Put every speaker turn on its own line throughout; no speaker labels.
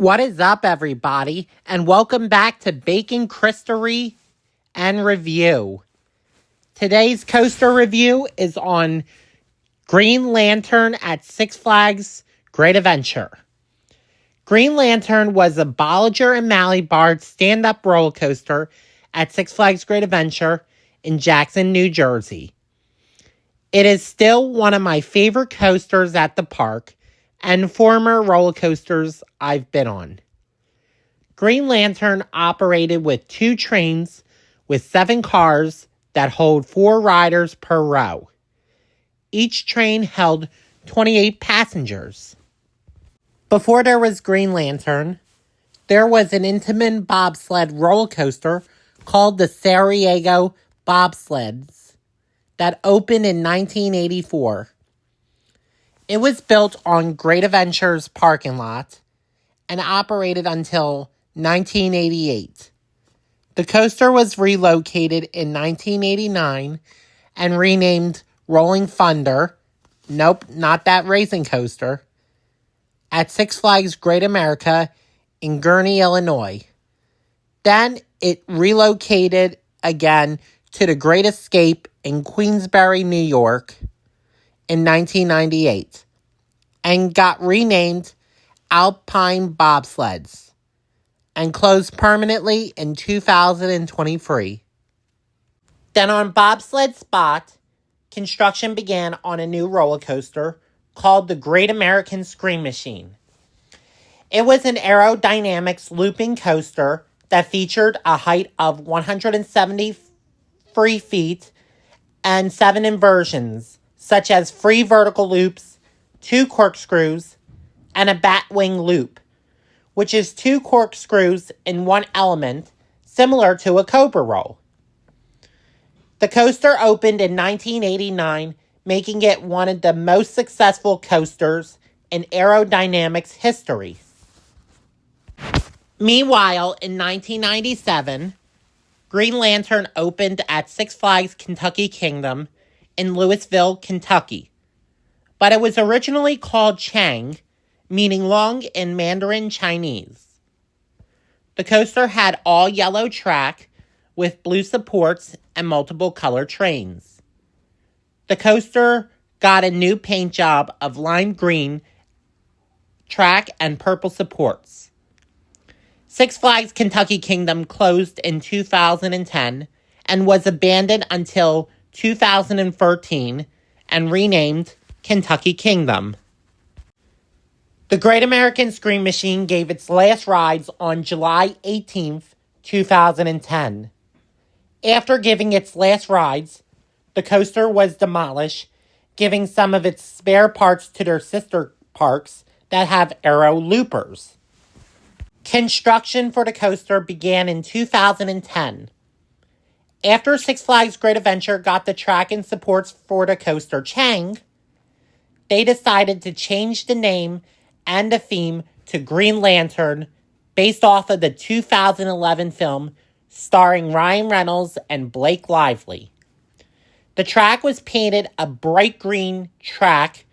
What is up, everybody, and welcome back to Bacon Christory and Review. Today's coaster review is on Green Lantern at Six Flags Great Adventure. Green Lantern was a Bollinger and Malibard stand-up roller coaster at Six Flags Great Adventure in Jackson, New Jersey. It is still one of my favorite coasters at the park and former roller coasters I've been on. Green Lantern operated with 2 trains with 7 cars that hold 4 riders per row. Each train held 28 passengers. Before there was Green Lantern, there was an Intamin bobsled roller coaster called the Sarajevo Bobsleds that opened in 1984. It was built on Great Adventure's parking lot and operated until 1988. The coaster was relocated in 1989 and renamed Rolling Thunder, nope, not that racing coaster, at Six Flags Great America in Gurnee, Illinois. Then it relocated again to the Great Escape in Queensbury, New York in 1998 and got renamed Alpine Bobsleds and closed permanently in 2023. Then on Bobsled Spot, construction began on a new roller coaster called the Great American Scream Machine. It was an aerodynamics looping coaster that featured a height of 173 feet and 7 inversions, such as free vertical loops, 2 corkscrews, and a batwing loop, which is 2 corkscrews in one element, similar to a cobra roll. The coaster opened in 1989, making it one of the most successful coasters in aerodynamics history. Meanwhile, in 1997, Green Lantern opened at Six Flags Kentucky Kingdom in Louisville, Kentucky. But it was originally called Chang, meaning long in Mandarin Chinese. The coaster had all yellow track with blue supports and multiple color trains. The coaster got a new paint job of lime green track and purple supports. Six Flags Kentucky Kingdom closed in 2010 and was abandoned until 2013 and renamed Kentucky Kingdom. The Great American Scream Machine gave its last rides on July 18th, 2010. After giving its last rides, the coaster was demolished, giving some of its spare parts to their sister parks that have aero loopers. Construction for the coaster began in 2010. After Six Flags Great Adventure got the track and supports for the coaster Chang, they decided to change the name and the theme to Green Lantern based off of the 2011 film starring Ryan Reynolds and Blake Lively. The track was painted a bright green track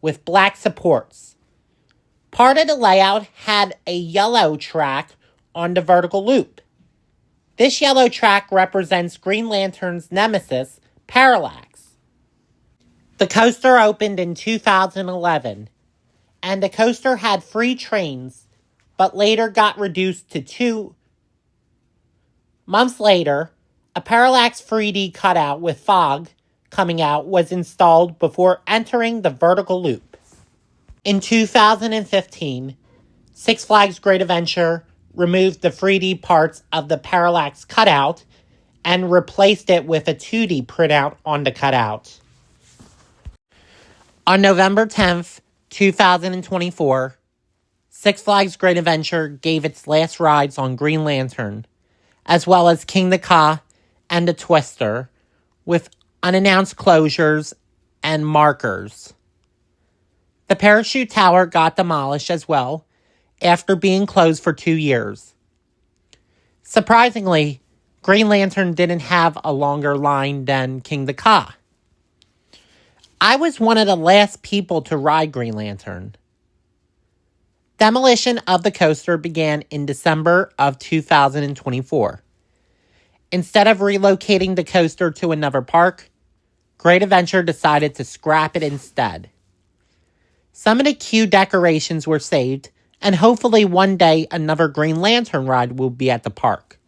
with black supports. Part of the layout had a yellow track on the vertical loop. This yellow track represents Green Lantern's nemesis, Parallax. The coaster opened in 2011, and the coaster had 3 trains, but later got reduced to 2. Months later, a Parallax 3D cutout with fog coming out was installed before entering the vertical loop. In 2015, Six Flags Great Adventure removed the 3D parts of the Parallax cutout and replaced it with a 2D printout on the cutout. On November 10th, 2024, Six Flags Great Adventure gave its last rides on Green Lantern, as well as King the Ka and the Twister, with unannounced closures and markers. The Parachute Tower got demolished as well, after being closed for 2 years. Surprisingly, Green Lantern didn't have a longer line than King the Ka. I was one of the last people to ride Green Lantern. Demolition of the coaster began in December of 2024. Instead of relocating the coaster to another park, Great Adventure decided to scrap it instead. Some of the queue decorations were saved, and hopefully one day another Green Lantern ride will be at the park.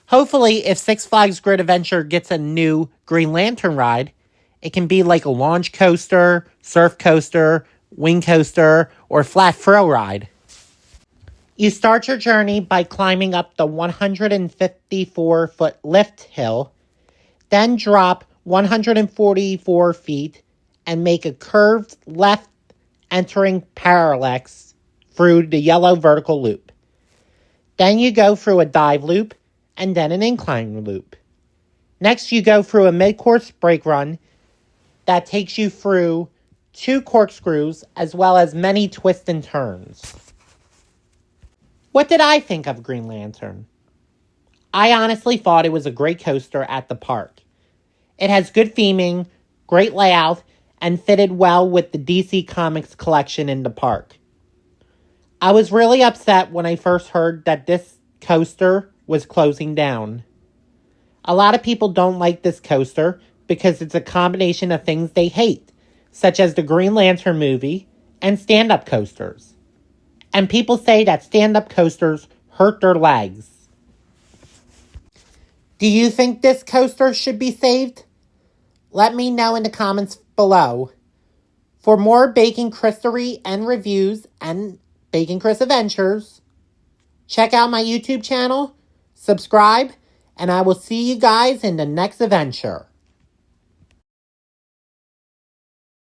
Hopefully, if Six Flags Great Adventure gets a new Green Lantern ride, it can be like a launch coaster, surf coaster, wing coaster, or flat thrill ride. You start your journey by climbing up the 154-foot lift hill, then drop 144 feet and make a curved left entering parallax through the yellow vertical loop. Then you go through a dive loop and then an incline loop. Next, you go through a mid-course brake run that takes you through 2 corkscrews as well as many twists and turns. What did I think of Green Lantern? I honestly thought it was a great coaster at the park. It has good theming, great layout, and fitted well with the DC Comics collection in the park. I was really upset when I first heard that this coaster was closing down. A lot of people don't like this coaster because it's a combination of things they hate, such as the Green Lantern movie and stand-up coasters. And people say that stand-up coasters hurt their legs. Do you think this coaster should be saved? Let me know in the comments below. For more Baking Christory and reviews and Baking Chris Adventures, check out my YouTube channel, subscribe, and I will see you guys in the next adventure.